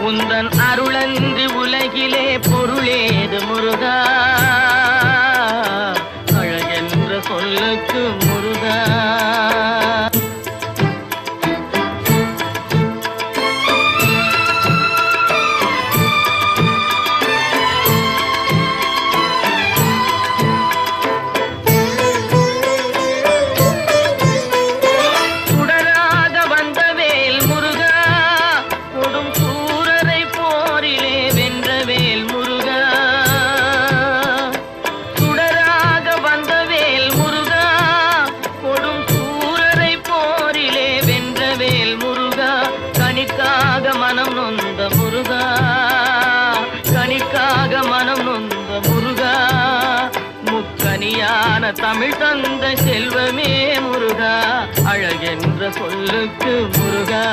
உந்தன் அருளன்றி உலகிலே பொருளேது முருகா, அழகென்ற சொல்லுக்கு முருகா. கணிக்காக மனம் நொந்த முருகா, கணிக்காக மனம் நொந்த முருகா, முக்கனியான தமிழ் தந்த செல்வமே முருகா, அழகென்ற சொல்லுக்கு முருகா.